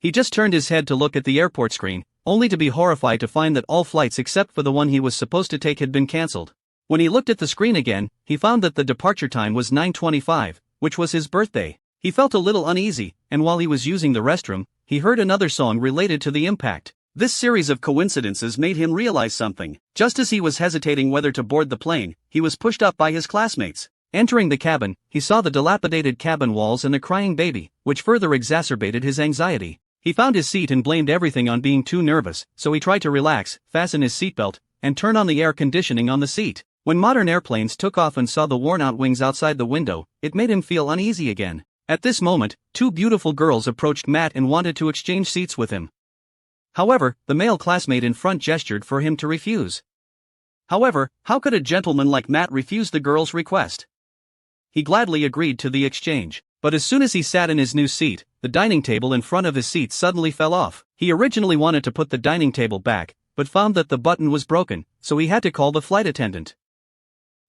He just turned his head to look at the airport screen, only to be horrified to find that all flights except for the one he was supposed to take had been cancelled. When he looked at the screen again, he found that the departure time was 9:25, which was his birthday. He felt a little uneasy, and while he was using the restroom, he heard another song related to the impact. This series of coincidences made him realize something. Just as he was hesitating whether to board the plane, he was pushed up by his classmates. Entering the cabin, he saw the dilapidated cabin walls and a crying baby, which further exacerbated his anxiety. He found his seat and blamed everything on being too nervous, so he tried to relax, fasten his seatbelt, and turn on the air conditioning on the seat. When modern airplanes took off and saw the worn-out wings outside the window, it made him feel uneasy again. At this moment, two beautiful girls approached Matt and wanted to exchange seats with him. However, the male classmate in front gestured for him to refuse. However, how could a gentleman like Matt refuse the girl's request? He gladly agreed to the exchange, but as soon as he sat in his new seat, the dining table in front of his seat suddenly fell off. He originally wanted to put the dining table back, but found that the button was broken, so he had to call the flight attendant.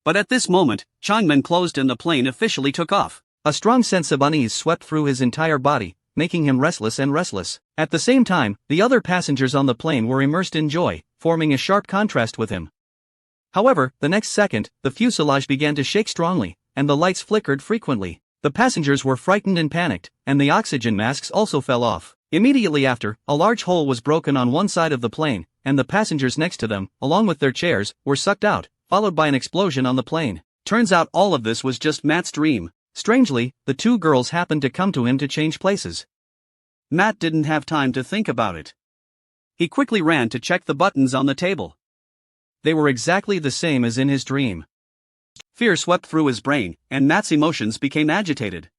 But at this moment, Changmen closed and the plane officially took off. A strong sense of unease swept through his entire body, making him restless. At the same time, the other passengers on the plane were immersed in joy, forming a sharp contrast with him. However, the next second, the fuselage began to shake strongly, and the lights flickered frequently. The passengers were frightened and panicked, and the oxygen masks also fell off. Immediately after, a large hole was broken on one side of the plane, and the passengers next to them, along with their chairs, were sucked out, followed by an explosion on the plane. Turns out all of this was just Matt's dream. Strangely, the two girls happened to come to him to change places. Matt didn't have time to think about it. He quickly ran to check the buttons on the table. They were exactly the same as in his dream. Fear swept through his brain, and Matt's emotions became agitated.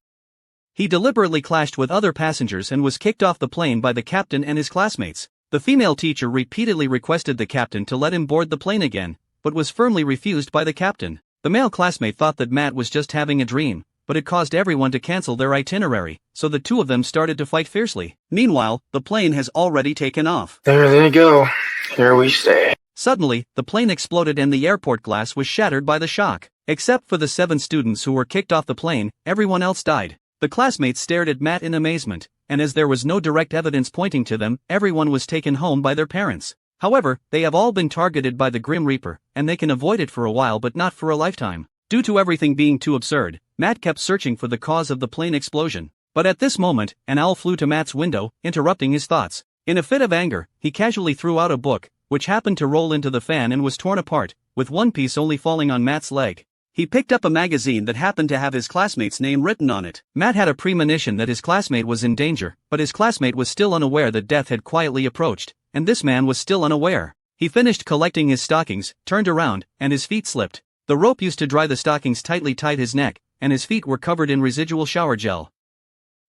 He deliberately clashed with other passengers and was kicked off the plane by the captain and his classmates. The female teacher repeatedly requested the captain to let him board the plane again, but was firmly refused by the captain. The male classmate thought that Matt was just having a dream, but it caused everyone to cancel their itinerary, so the two of them started to fight fiercely. Meanwhile, the plane has already taken off. There they go. Here we stay. Suddenly, the plane exploded and the airport glass was shattered by the shock. Except for the 7 students who were kicked off the plane, everyone else died. The classmates stared at Matt in amazement, and as there was no direct evidence pointing to them, everyone was taken home by their parents. However, they have all been targeted by the Grim Reaper, and they can avoid it for a while but not for a lifetime. Due to everything being too absurd, Matt kept searching for the cause of the plane explosion. But at this moment, an owl flew to Matt's window, interrupting his thoughts. In a fit of anger, he casually threw out a book, which happened to roll into the fan and was torn apart, with one piece only falling on Matt's leg. He picked up a magazine that happened to have his classmate's name written on it. Matt had a premonition that his classmate was in danger, but his classmate was still unaware that death had quietly approached, and this man was still unaware. He finished collecting his stockings, turned around, and his feet slipped. The rope used to dry the stockings tightly tied his neck, and his feet were covered in residual shower gel.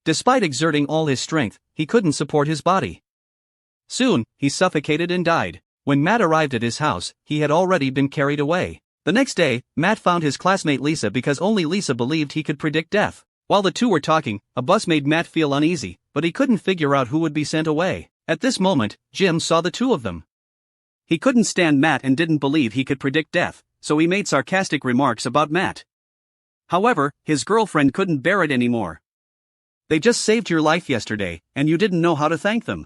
Despite exerting all his strength, he couldn't support his body. Soon, he suffocated and died. When Matt arrived at his house, he had already been carried away. The next day, Matt found his classmate Lisa because only Lisa believed he could predict death. While the two were talking, a bus made Matt feel uneasy, but he couldn't figure out who would be sent away. At this moment, Jim saw the two of them. He couldn't stand Matt and didn't believe he could predict death, so he made sarcastic remarks about Matt. However, his girlfriend couldn't bear it anymore. They just saved your life yesterday, and you didn't know how to thank them.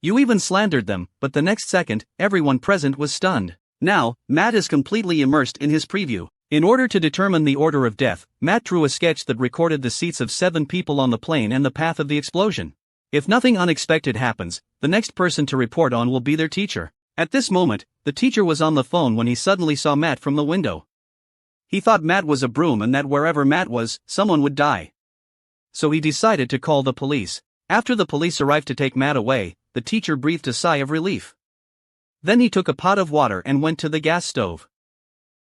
You even slandered them, but the next second, everyone present was stunned. Now, Matt is completely immersed in his preview. In order to determine the order of death, Matt drew a sketch that recorded the seats of 7 people on the plane and the path of the explosion. If nothing unexpected happens, the next person to report on will be their teacher. At this moment, the teacher was on the phone when he suddenly saw Matt from the window. He thought Matt was a broom and that wherever Matt was, someone would die. So he decided to call the police. After the police arrived to take Matt away, the teacher breathed a sigh of relief. Then he took a pot of water and went to the gas stove.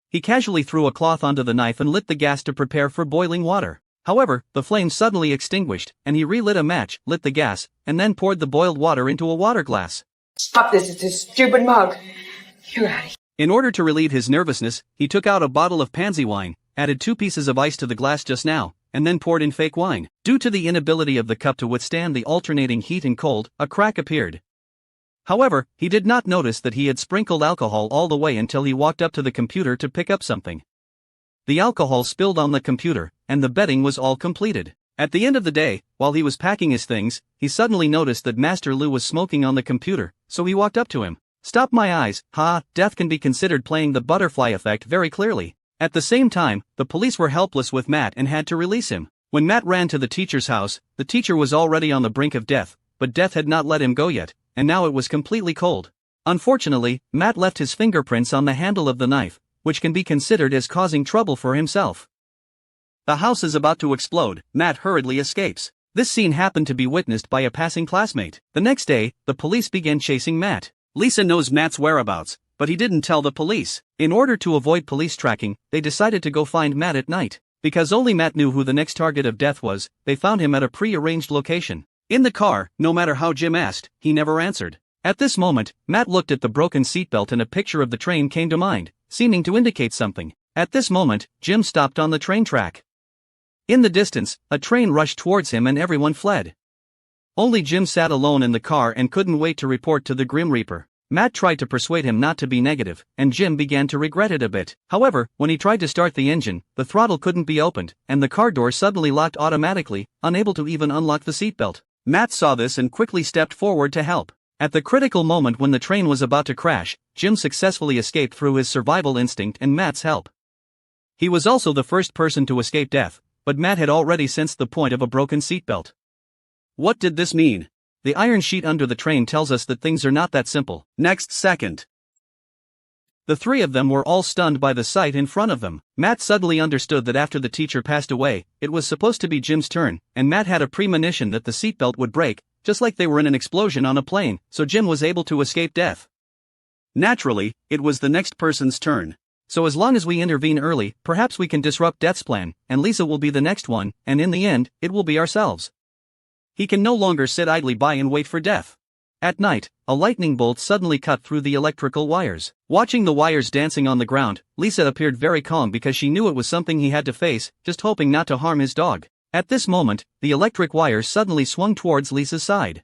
He casually threw a cloth onto the knife and lit the gas to prepare for boiling water. However, the flame suddenly extinguished, and he relit a match, lit the gas, and then poured the boiled water into a water glass. Stop this, it's a stupid mug. You're out of here. In order to relieve his nervousness, he took out a bottle of pansy wine, added 2 pieces of ice to the glass just now, and then poured in fake wine. Due to the inability of the cup to withstand the alternating heat and cold, a crack appeared. However, he did not notice that he had sprinkled alcohol all the way until he walked up to the computer to pick up something. The alcohol spilled on the computer, and the betting was all completed. At the end of the day, while he was packing his things, he suddenly noticed that Master Lu was smoking on the computer, so he walked up to him. "Stop my eyes, ha!" Death can be considered playing the butterfly effect very clearly. At the same time, the police were helpless with Matt and had to release him. When Matt ran to the teacher's house, the teacher was already on the brink of death, but death had not let him go yet, and now it was completely cold. Unfortunately, Matt left his fingerprints on the handle of the knife, which can be considered as causing trouble for himself. The house is about to explode. Matt hurriedly escapes. This scene happened to be witnessed by a passing classmate. The next day, the police began chasing Matt. Lisa knows Matt's whereabouts, but he didn't tell the police. In order to avoid police tracking, they decided to go find Matt at night. Because only Matt knew who the next target of death was, they found him at a pre-arranged location. In the car, no matter how Jim asked, he never answered. At this moment, Matt looked at the broken seatbelt and a picture of the train came to mind, seeming to indicate something. At this moment, Jim stopped on the train track. In the distance, a train rushed towards him and everyone fled. Only Jim sat alone in the car and couldn't wait to report to the Grim Reaper. Matt tried to persuade him not to be negative, and Jim began to regret it a bit. However, when he tried to start the engine, the throttle couldn't be opened, and the car door suddenly locked automatically, unable to even unlock the seatbelt. Matt saw this and quickly stepped forward to help. At the critical moment when the train was about to crash, Jim successfully escaped through his survival instinct and Matt's help. He was also the first person to escape death, but Matt had already sensed the point of a broken seatbelt. What did this mean? The iron sheet under the train tells us that things are not that simple. Next second. The three of them were all stunned by the sight in front of them. Matt suddenly understood that after the teacher passed away, it was supposed to be Jim's turn, and Matt had a premonition that the seatbelt would break, just like they were in an explosion on a plane, so Jim was able to escape death. Naturally, it was the next person's turn. So as long as we intervene early, perhaps we can disrupt Death's plan, and Lisa will be the next one, and in the end, it will be ourselves. He can no longer sit idly by and wait for death. At night, a lightning bolt suddenly cut through the electrical wires. Watching the wires dancing on the ground, Lisa appeared very calm because she knew it was something he had to face, just hoping not to harm his dog. At this moment, the electric wires suddenly swung towards Lisa's side.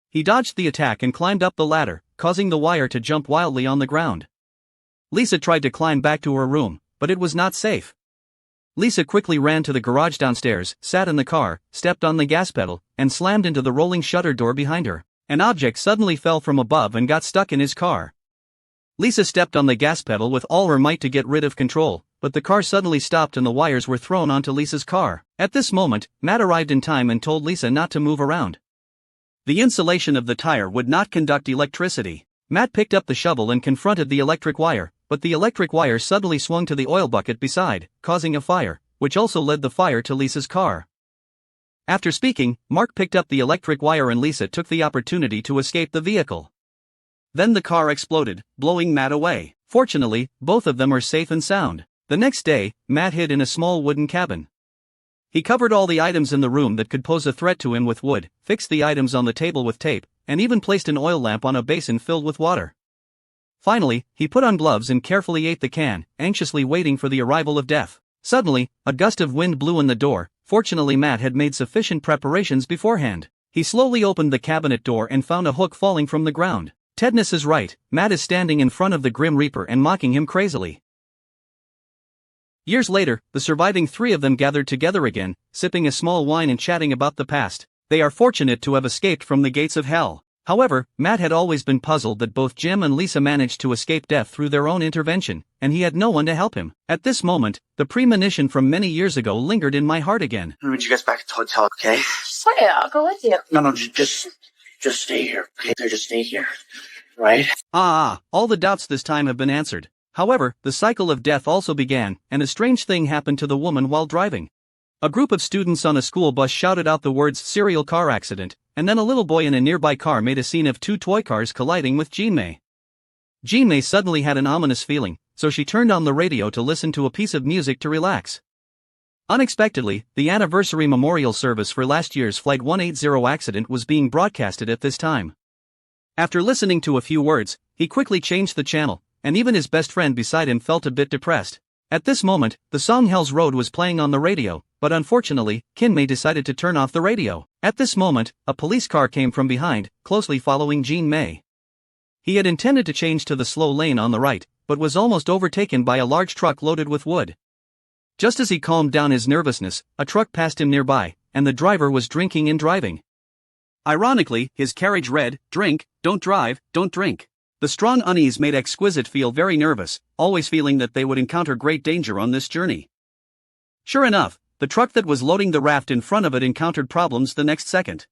He dodged the attack and climbed up the ladder, causing the wire to jump wildly on the ground. Lisa tried to climb back to her room, but it was not safe. Lisa quickly ran to the garage downstairs, sat in the car, stepped on the gas pedal, and slammed into the rolling shutter door behind her. An object suddenly fell from above and got stuck in his car. Lisa stepped on the gas pedal with all her might to get rid of control, but the car suddenly stopped and the wires were thrown onto Lisa's car. At this moment, Matt arrived in time and told Lisa not to move around. The insulation of the tire would not conduct electricity. Matt picked up the shovel and confronted the electric wire, but the electric wire suddenly swung to the oil bucket beside, causing a fire, which also led the fire to Lisa's car. After speaking, Mark picked up the electric wire and Lisa took the opportunity to escape the vehicle. Then the car exploded, blowing Matt away. Fortunately, both of them are safe and sound. The next day, Matt hid in a small wooden cabin. He covered all the items in the room that could pose a threat to him with wood, fixed the items on the table with tape, and even placed an oil lamp on a basin filled with water. Finally, he put on gloves and carefully ate the can, anxiously waiting for the arrival of death. Suddenly, a gust of wind blew in the door. Fortunately, Matt had made sufficient preparations beforehand. He slowly opened the cabinet door and found a hook falling from the ground. Tedness is right, Matt is standing in front of the Grim Reaper and mocking him crazily. Years later, the surviving three of them gathered together again, sipping a small wine and chatting about the past. They are fortunate to have escaped from the gates of hell. However, Matt had always been puzzled that both Jim and Lisa managed to escape death through their own intervention, and he had no one to help him. At this moment, the premonition from many years ago lingered in my heart again. I'll meet you guys back at the hotel, okay? Yeah, I'll go with you. No, just stay here, okay? Just stay here, right? All the doubts this time have been answered. However, the cycle of death also began, and a strange thing happened to the woman while driving. A group of students on a school bus shouted out the words "serial car accident," and then a little boy in a nearby car made a scene of two toy cars colliding with Jean May. Jean May suddenly had an ominous feeling, so she turned on the radio to listen to a piece of music to relax. Unexpectedly, the anniversary memorial service for last year's Flight 180 accident was being broadcasted at this time. After listening to a few words, he quickly changed the channel, and even his best friend beside him felt a bit depressed. At this moment, the song Hell's Road was playing on the radio, but unfortunately, Kin May decided to turn off the radio. At this moment, a police car came from behind, closely following Jean May. He had intended to change to the slow lane on the right, but was almost overtaken by a large truck loaded with wood. Just as he calmed down his nervousness, a truck passed him nearby, and the driver was drinking and driving. Ironically, his carriage read, "Drink, don't drive, don't drink." The strong unease made Exquisite feel very nervous, always feeling that they would encounter great danger on this journey. Sure enough, the truck that was loading the raft in front of it encountered problems the next second.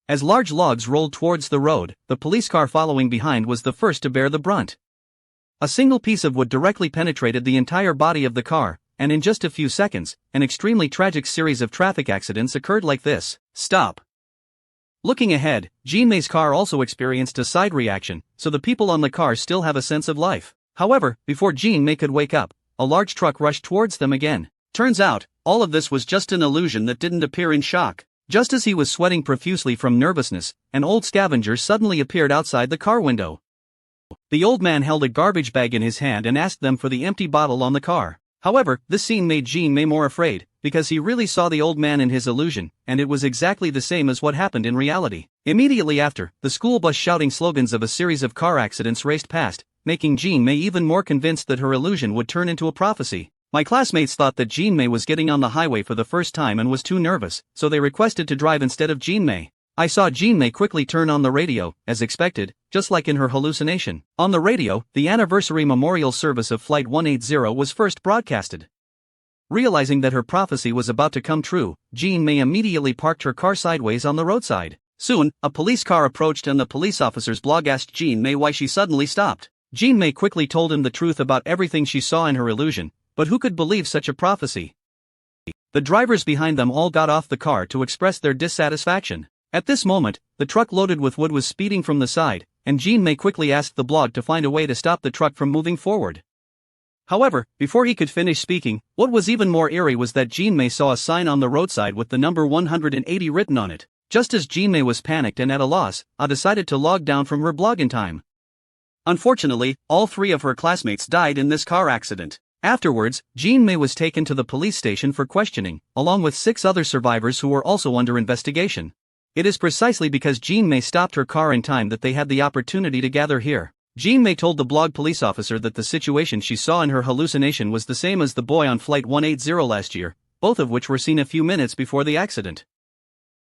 As large logs rolled towards the road, the police car following behind was the first to bear the brunt. A single piece of wood directly penetrated the entire body of the car, and in just a few seconds, an extremely tragic series of traffic accidents occurred like this. Stop. Looking ahead, Jean May's car also experienced a side reaction, so the people on the car still have a sense of life. However, before Jean May could wake up, a large truck rushed towards them again. Turns out, all of this was just an illusion that didn't appear in shock. Just as he was sweating profusely from nervousness, an old scavenger suddenly appeared outside the car window. The old man held a garbage bag in his hand and asked them for the empty bottle on the car. However, this scene made Jean May more afraid, because he really saw the old man in his illusion, and it was exactly the same as what happened in reality. Immediately after, the school bus shouting slogans of a series of car accidents raced past, making Jean May even more convinced that her illusion would turn into a prophecy. My classmates thought that Jean May was getting on the highway for the first time and was too nervous, so they requested to drive instead of Jean May. I saw Jean May quickly turn on the radio, as expected, just like in her hallucination. On the radio, the anniversary memorial service of Flight 180 was first broadcasted. Realizing that her prophecy was about to come true, Jean May immediately parked her car sideways on the roadside. Soon, a police car approached and the police officer's blog asked Jean May why she suddenly stopped. Jean May quickly told him the truth about everything she saw in her illusion, but who could believe such a prophecy? The drivers behind them all got off the car to express their dissatisfaction. At this moment, the truck loaded with wood was speeding from the side, and Jean May quickly asked the blog to find a way to stop the truck from moving forward. However, before he could finish speaking, what was even more eerie was that Jean May saw a sign on the roadside with the number 180 written on it. Just as Jean May was panicked and at a loss, I decided to log down from her blog in time. Unfortunately, all 3 of her classmates died in this car accident. Afterwards, Jean May was taken to the police station for questioning, along with 6 other survivors who were also under investigation. It is precisely because Jean May stopped her car in time that they had the opportunity to gather here. Jean May told the blog police officer that the situation she saw in her hallucination was the same as the boy on Flight 180 last year, both of which were seen a few minutes before the accident.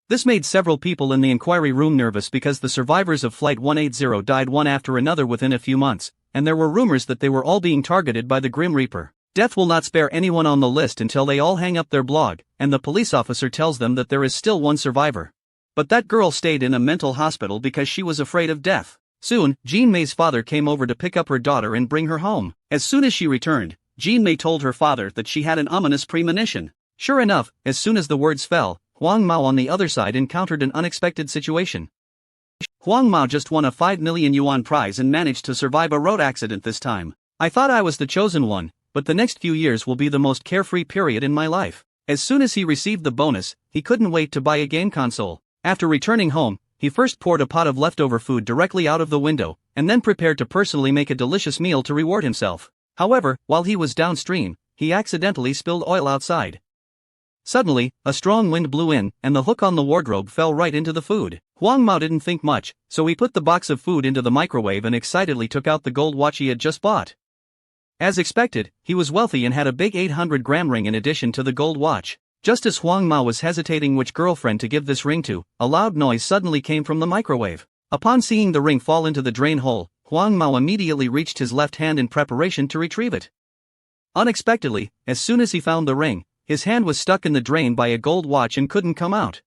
This made several people in the inquiry room nervous because the survivors of Flight 180 died one after another within a few months, and there were rumors that they were all being targeted by the Grim Reaper. Death will not spare anyone on the list until they all hang up their blog, and the police officer tells them that there is still one survivor. But that girl stayed in a mental hospital because she was afraid of death. Soon, Jean May's father came over to pick up her daughter and bring her home. As soon as she returned, Jean May told her father that she had an ominous premonition. Sure enough, as soon as the words fell, Huang Mao on the other side encountered an unexpected situation. Huang Mao just won a 5 million yuan prize and managed to survive a road accident this time. I thought I was the chosen one, but the next few years will be the most carefree period in my life. As soon as he received the bonus, he couldn't wait to buy a game console. After returning home, he first poured a pot of leftover food directly out of the window, and then prepared to personally make a delicious meal to reward himself. However, while he was downstream, he accidentally spilled oil outside. Suddenly, a strong wind blew in, and the hook on the wardrobe fell right into the food. Huang Mao didn't think much, so he put the box of food into the microwave and excitedly took out the gold watch he had just bought. As expected, he was wealthy and had a big 800-gram ring in addition to the gold watch. Just as Huang Mao was hesitating which girlfriend to give this ring to, a loud noise suddenly came from the microwave. Upon seeing the ring fall into the drain hole, Huang Mao immediately reached his left hand in preparation to retrieve it. Unexpectedly, as soon as he found the ring, his hand was stuck in the drain by a gold watch and couldn't come out.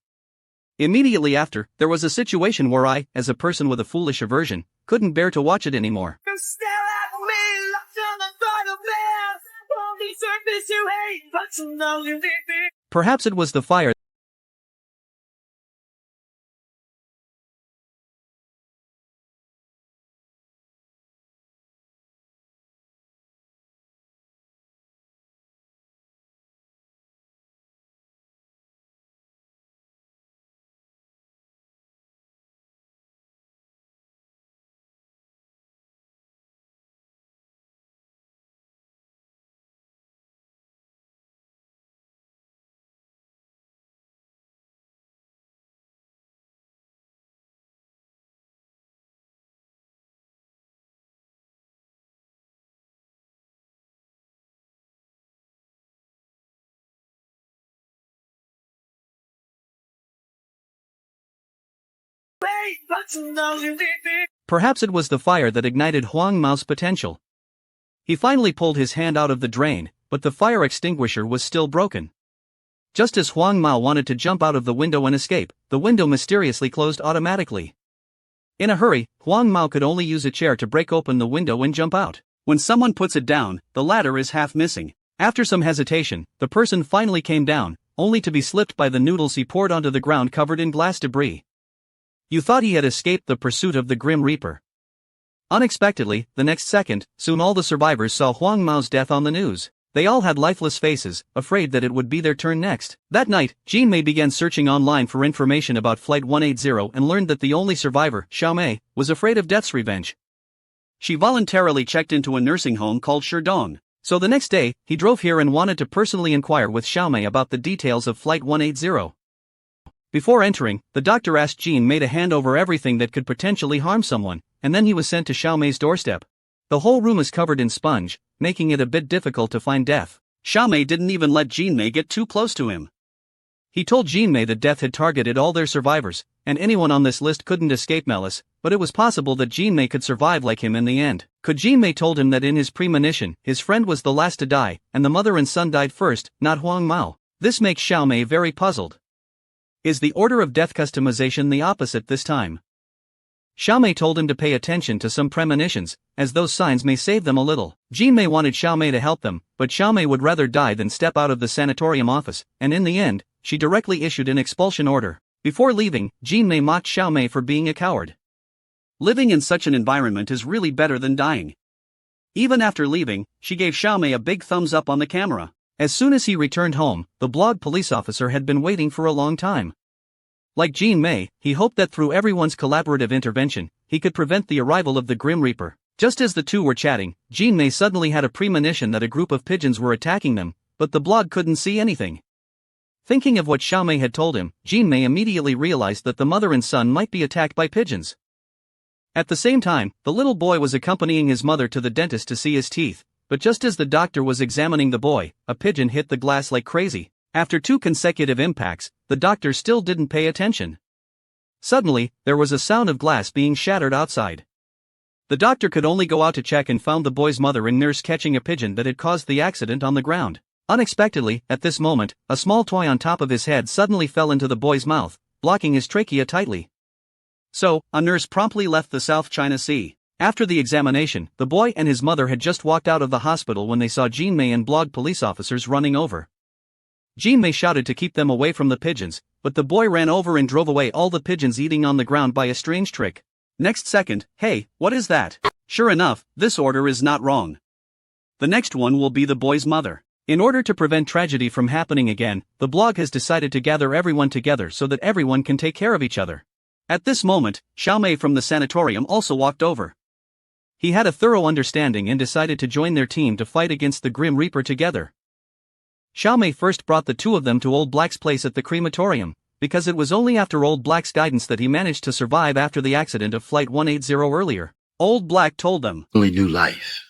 Immediately after, there was a situation where I, as a person with a foolish aversion, couldn't bear to watch it anymore. Perhaps it was the fire Perhaps it was the fire that ignited Huang Mao's potential. He finally pulled his hand out of the drain, but the fire extinguisher was still broken. Just as Huang Mao wanted to jump out of the window and escape, the window mysteriously closed automatically. In a hurry, Huang Mao could only use a chair to break open the window and jump out. When someone puts it down, the ladder is half missing. After some hesitation, the person finally came down, only to be slipped by the noodles he poured onto the ground covered in glass debris. You thought he had escaped the pursuit of the Grim Reaper. Unexpectedly, the next second, soon all the survivors saw Huang Mao's death on the news. They all had lifeless faces, afraid that it would be their turn next. That night, Jean Mei began searching online for information about Flight 180 and learned that the only survivor, Xiao Mei, was afraid of death's revenge. She voluntarily checked into a nursing home called Sherdong. So the next day, he drove here and wanted to personally inquire with Xiao Mei about the details of Flight 180. Before entering, the doctor asked Jean Mei to hand over everything that could potentially harm someone, and then he was sent to Xiao Mei's doorstep. The whole room is covered in sponge, making it a bit difficult to find death. Xiao Mei didn't even let Jean Mei get too close to him. He told Jean Mei that death had targeted all their survivors, and anyone on this list couldn't escape malice, but it was possible that Jean Mei could survive like him in the end. Jean Mei told him that in his premonition, his friend was the last to die, and the mother and son died first, not Huang Mao. This makes Xiao Mei very puzzled. Is the order of death customization the opposite this time? Xiao Mei told him to pay attention to some premonitions, as those signs may save them a little. Jean Mei wanted Xiao Mei to help them, but Xiao Mei would rather die than step out of the sanatorium office, and in the end, she directly issued an expulsion order. Before leaving, Jean Mei mocked Xiao Mei for being a coward. Living in such an environment is really better than dying. Even after leaving, she gave Xiao Mei a big thumbs up on the camera. As soon as he returned home, the blonde police officer had been waiting for a long time. Like Jean Mei, he hoped that through everyone's collaborative intervention, he could prevent the arrival of the Grim Reaper. Just as the two were chatting, Jean Mei suddenly had a premonition that a group of pigeons were attacking them, but the blog couldn't see anything. Thinking of what Xiao Mei had told him, Jean Mei immediately realized that the mother and son might be attacked by pigeons. At the same time, the little boy was accompanying his mother to the dentist to see his teeth, but just as the doctor was examining the boy, a pigeon hit the glass like crazy. After 2 consecutive impacts, the doctor still didn't pay attention. Suddenly, there was a sound of glass being shattered outside. The doctor could only go out to check and found the boy's mother and nurse catching a pigeon that had caused the accident on the ground. Unexpectedly, at this moment, a small toy on top of his head suddenly fell into the boy's mouth, blocking his trachea tightly. So, a nurse promptly left the South China Sea. After the examination, the boy and his mother had just walked out of the hospital when they saw Jean Mei and blonde police officers running over. Jean Mei shouted to keep them away from the pigeons, but the boy ran over and drove away all the pigeons eating on the ground by a strange trick. Next second, hey, what is that? Sure enough, this order is not wrong. The next one will be the boy's mother. In order to prevent tragedy from happening again, the blog has decided to gather everyone together so that everyone can take care of each other. At this moment, Xiao Mei from the sanatorium also walked over. He had a thorough understanding and decided to join their team to fight against the Grim Reaper together. Xiao Mei first brought the two of them to Old Black's place at the crematorium, because it was only after Old Black's guidance that he managed to survive after the accident of Flight 180 earlier. Old Black told them, "Only new life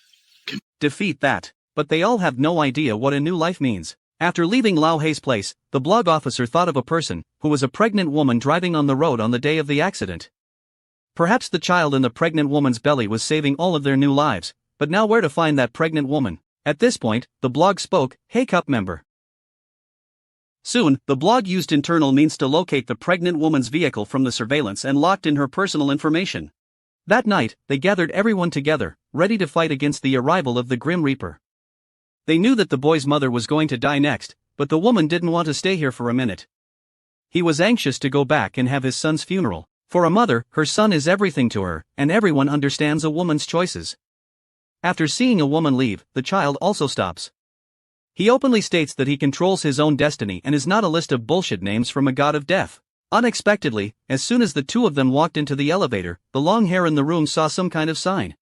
can defeat that. But they all have no idea what a new life means. After leaving Lao Hei's place, the blog officer thought of a person, who was a pregnant woman driving on the road on the day of the accident. Perhaps the child in the pregnant woman's belly was saving all of their new lives, but now where to find that pregnant woman? At this point, the blog spoke, "Hey Cup member." Soon, the blog used internal means to locate the pregnant woman's vehicle from the surveillance and locked in her personal information. That night, they gathered everyone together, ready to fight against the arrival of the Grim Reaper. They knew that the boy's mother was going to die next, but the woman didn't want to stay here for a minute. He was anxious to go back and have his son's funeral. For a mother, her son is everything to her, and everyone understands a woman's choices. After seeing a woman leave, the child also stops. He openly states that he controls his own destiny and is not a list of bullshit names from a god of death. Unexpectedly, as soon as the two of them walked into the elevator, the long hair in the room saw some kind of sign.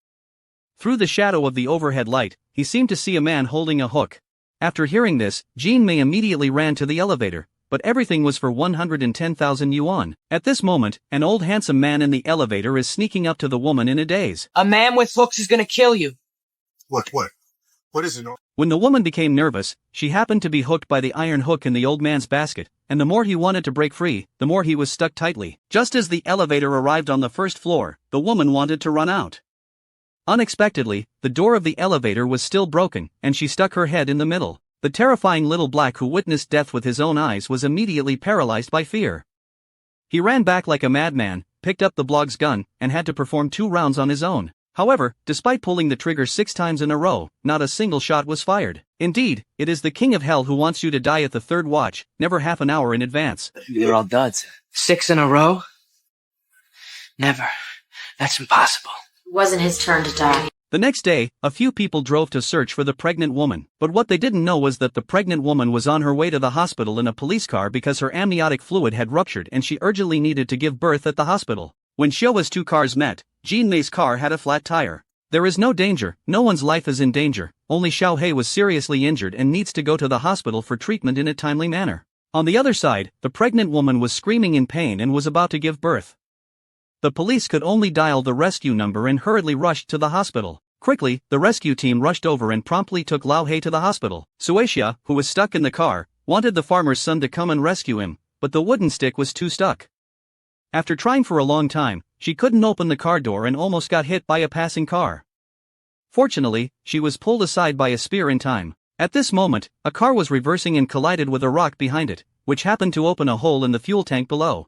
Through the shadow of the overhead light, he seemed to see a man holding a hook. After hearing this, Jean Mei immediately ran to the elevator, but everything was for 110,000 yuan. At this moment, an old handsome man in the elevator is sneaking up to the woman in a daze. A man with hooks is gonna kill you. What? What is it? When the woman became nervous, she happened to be hooked by the iron hook in the old man's basket, and the more he wanted to break free, the more he was stuck tightly. Just as the elevator arrived on the first floor, the woman wanted to run out. Unexpectedly, the door of the elevator was still broken, and she stuck her head in the middle. The terrifying little black who witnessed death with his own eyes was immediately paralyzed by fear. He ran back like a madman, picked up the blog's gun, and had to perform 2 rounds on his own. However, despite pulling the trigger 6 times in a row, not a single shot was fired. Indeed, it is the king of hell who wants you to die at the 3rd watch, never half an hour in advance. They're all duds. 6 in a row? Never. That's impossible. It wasn't his turn to die. The next day, a few people drove to search for the pregnant woman, but what they didn't know was that the pregnant woman was on her way to the hospital in a police car because her amniotic fluid had ruptured and she urgently needed to give birth at the hospital. When Showa's 2 cars met, Jinmei's car had a flat tire. There is no danger, no one's life is in danger, only Xiaohei was seriously injured and needs to go to the hospital for treatment in a timely manner. On the other side, the pregnant woman was screaming in pain and was about to give birth. The police could only dial the rescue number and hurriedly rushed to the hospital. Quickly, the rescue team rushed over and promptly took Lao Hei to the hospital. Suecia, who was stuck in the car, wanted the farmer's son to come and rescue him, but the wooden stick was too stuck. After trying for a long time, she couldn't open the car door and almost got hit by a passing car. Fortunately, she was pulled aside by a spear in time. At this moment, a car was reversing and collided with a rock behind it, which happened to open a hole in the fuel tank below.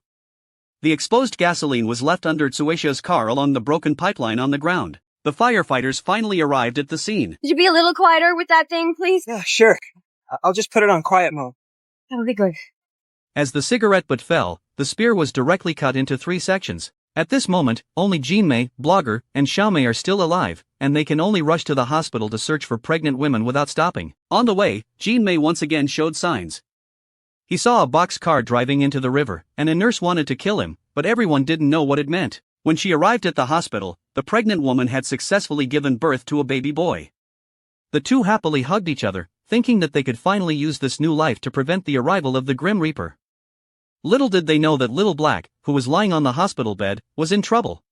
The exposed gasoline was left under Suecia's car along the broken pipeline on the ground. The firefighters finally arrived at the scene. Could you be a little quieter with that thing, please? Yeah, sure. I'll just put it on quiet mode. That'll be good. As the cigarette butt fell, the spear was directly cut into 3 sections. At this moment, only Jinmei, Blogger, and Xiaomei are still alive, and they can only rush to the hospital to search for pregnant women without stopping. On the way, Jinmei once again showed signs. He saw a box car driving into the river, and a nurse wanted to kill him, but everyone didn't know what it meant. When she arrived at the hospital, the pregnant woman had successfully given birth to a baby boy. The two happily hugged each other, thinking that they could finally use this new life to prevent the arrival of the Grim Reaper. Little did they know that Little Black, who was lying on the hospital bed, was in trouble.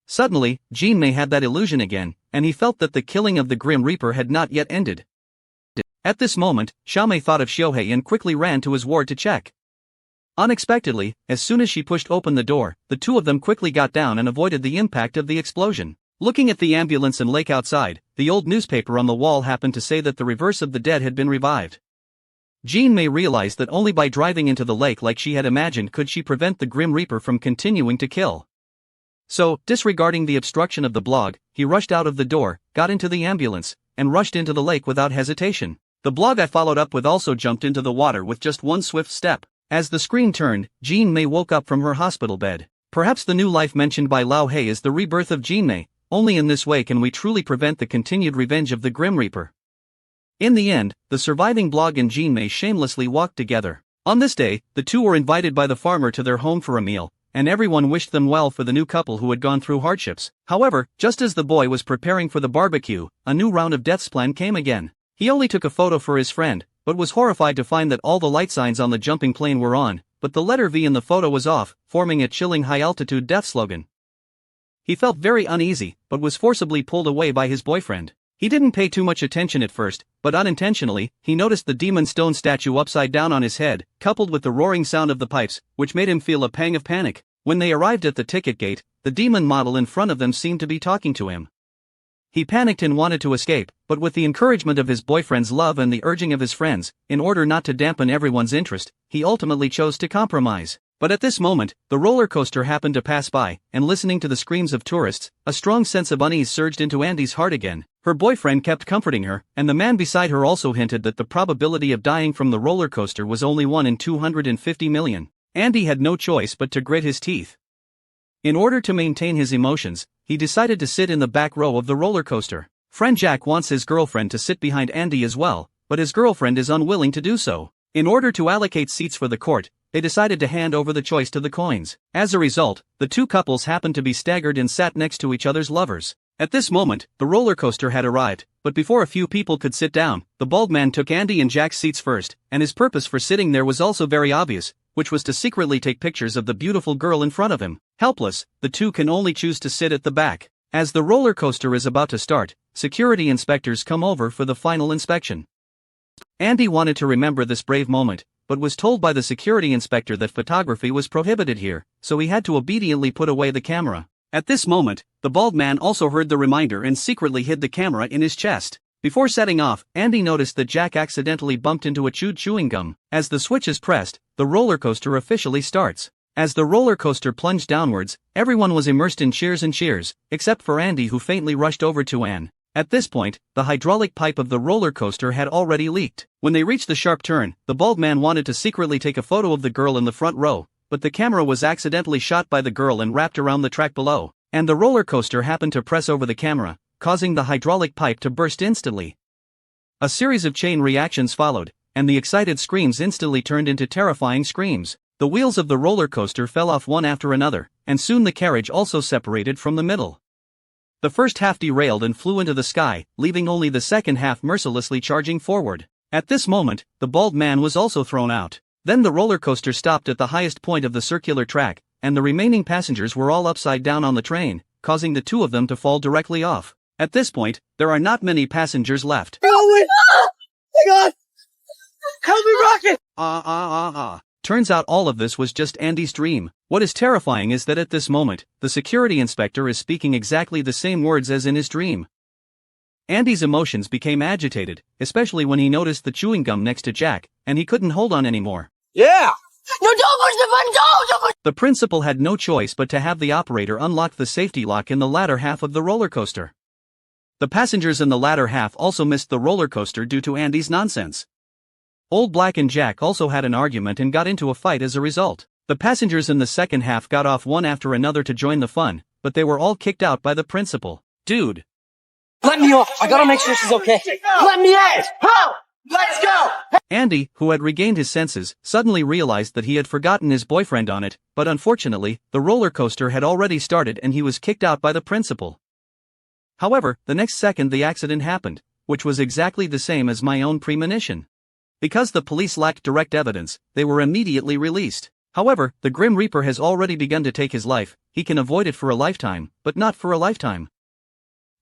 Suddenly, Jinmei had that illusion again, and he felt that the killing of the Grim Reaper had not yet ended. At this moment, Xiaomei thought of Xiaohei and quickly ran to his ward to check. Unexpectedly, as soon as she pushed open the door, the two of them quickly got down and avoided the impact of the explosion. Looking at the ambulance and lake outside, the old newspaper on the wall happened to say that the reverse of the dead had been revived. Jinmei realized that only by driving into the lake like she had imagined could she prevent the Grim Reaper from continuing to kill. So, disregarding the obstruction of the blog, he rushed out of the door, got into the ambulance, and rushed into the lake without hesitation. The blog I followed up with also jumped into the water with just one swift step. As the screen turned, Jinmei woke up from her hospital bed. Perhaps the new life mentioned by Lao Hei is the rebirth of Jinmei. Only in this way can we truly prevent the continued revenge of the Grim Reaper. In the end, the surviving blog and Jinmei shamelessly walked together. On this day, the two were invited by the farmer to their home for a meal, and everyone wished them well for the new couple who had gone through hardships. However, just as the boy was preparing for the barbecue, a new round of death's plan came again. He only took a photo for his friend, but was horrified to find that all the light signs on the jumping plane were on, but the letter V in the photo was off, forming a chilling high-altitude death slogan. He felt very uneasy, but was forcibly pulled away by his boyfriend. He didn't pay too much attention at first, but unintentionally, he noticed the demon stone statue upside down on his head, coupled with the roaring sound of the pipes, which made him feel a pang of panic. When they arrived at the ticket gate, the demon model in front of them seemed to be talking to him. He panicked and wanted to escape, but with the encouragement of his boyfriend's love and the urging of his friends, in order not to dampen everyone's interest, he ultimately chose to compromise. But at this moment, the roller coaster happened to pass by, and listening to the screams of tourists, a strong sense of unease surged into Andy's heart again. Her boyfriend kept comforting her, and the man beside her also hinted that the probability of dying from the roller coaster was only 1 in 250 million. Andy had no choice but to grit his teeth. In order to maintain his emotions, he decided to sit in the back row of the roller coaster. Friend Jack wants his girlfriend to sit behind Andy as well, but his girlfriend is unwilling to do so. In order to allocate seats for the court, they decided to hand over the choice to the coins. As a result, the two couples happened to be staggered and sat next to each other's lovers. At this moment, the roller coaster had arrived, but before a few people could sit down, the bald man took Andy and Jack's seats first, and his purpose for sitting there was also very obvious, which was to secretly take pictures of the beautiful girl in front of him. Helpless, the two can only choose to sit at the back. As the roller coaster is about to start, security inspectors come over for the final inspection. Andy wanted to remember this brave moment, but was told by the security inspector that photography was prohibited here, so he had to obediently put away the camera. At this moment, the bald man also heard the reminder and secretly hid the camera in his chest. Before setting off, Andy noticed that Jack accidentally bumped into a chewing gum. As the switch is pressed, the roller coaster officially starts. As the roller coaster plunged downwards, everyone was immersed in cheers and cheers, except for Andy, who faintly rushed over to Anne. At this point, the hydraulic pipe of the roller coaster had already leaked. When they reached the sharp turn, the bald man wanted to secretly take a photo of the girl in the front row, but the camera was accidentally shot by the girl and wrapped around the track below, and the roller coaster happened to press over the camera, causing the hydraulic pipe to burst instantly. A series of chain reactions followed, and the excited screams instantly turned into terrifying screams. The wheels of the roller coaster fell off one after another, and soon the carriage also separated from the middle. The first half derailed and flew into the sky, leaving only the second half mercilessly charging forward. At this moment, the bald man was also thrown out. Then the roller coaster stopped at the highest point of the circular track, and the remaining passengers were all upside down on the train, causing the two of them to fall directly off. At this point, there are not many passengers left. Help me! Hang on! Help me, Rocket! Turns out all of this was just Andy's dream. What is terrifying is that at this moment, the security inspector is speaking exactly the same words as in his dream. Andy's emotions became agitated, especially when he noticed the chewing gum next to Jack, and he couldn't hold on anymore. Yeah! No, don't push the button! Don't push! The principal had no choice but to have the operator unlock the safety lock in the latter half of the roller coaster. The passengers in the latter half also missed the roller coaster due to Andy's nonsense. Old Black and Jack also had an argument and got into a fight as a result. The passengers in the second half got off one after another to join the fun, but they were all kicked out by the principal. Dude! Let me off! I gotta make sure she's okay. Let me out! Help! Let's go! Andy, who had regained his senses, suddenly realized that he had forgotten his boyfriend on it, but unfortunately, the roller coaster had already started and he was kicked out by the principal. However, the next second the accident happened, which was exactly the same as my own premonition. Because the police lacked direct evidence, they were immediately released. However, the Grim Reaper has already begun to take his life. He can avoid it for a lifetime, but not for a lifetime.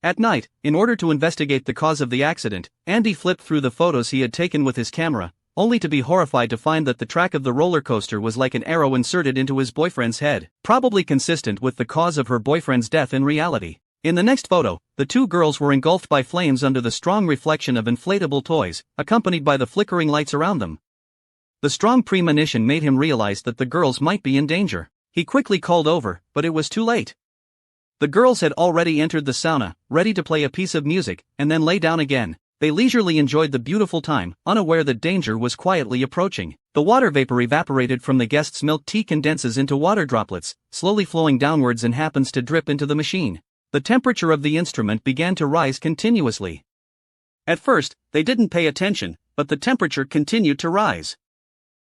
At night, in order to investigate the cause of the accident, Andy flipped through the photos he had taken with his camera, only to be horrified to find that the track of the roller coaster was like an arrow inserted into his boyfriend's head, probably consistent with the cause of her boyfriend's death in reality. In the next photo, the two girls were engulfed by flames under the strong reflection of inflatable toys, accompanied by the flickering lights around them. The strong premonition made him realize that the girls might be in danger. He quickly called over, but it was too late. The girls had already entered the sauna, ready to play a piece of music, and then lay down again. They leisurely enjoyed the beautiful time, unaware that danger was quietly approaching. The water vapor evaporated from the guests' milk tea condenses into water droplets, slowly flowing downwards and happens to drip into the machine. The temperature of the instrument began to rise continuously. At first, they didn't pay attention, but the temperature continued to rise.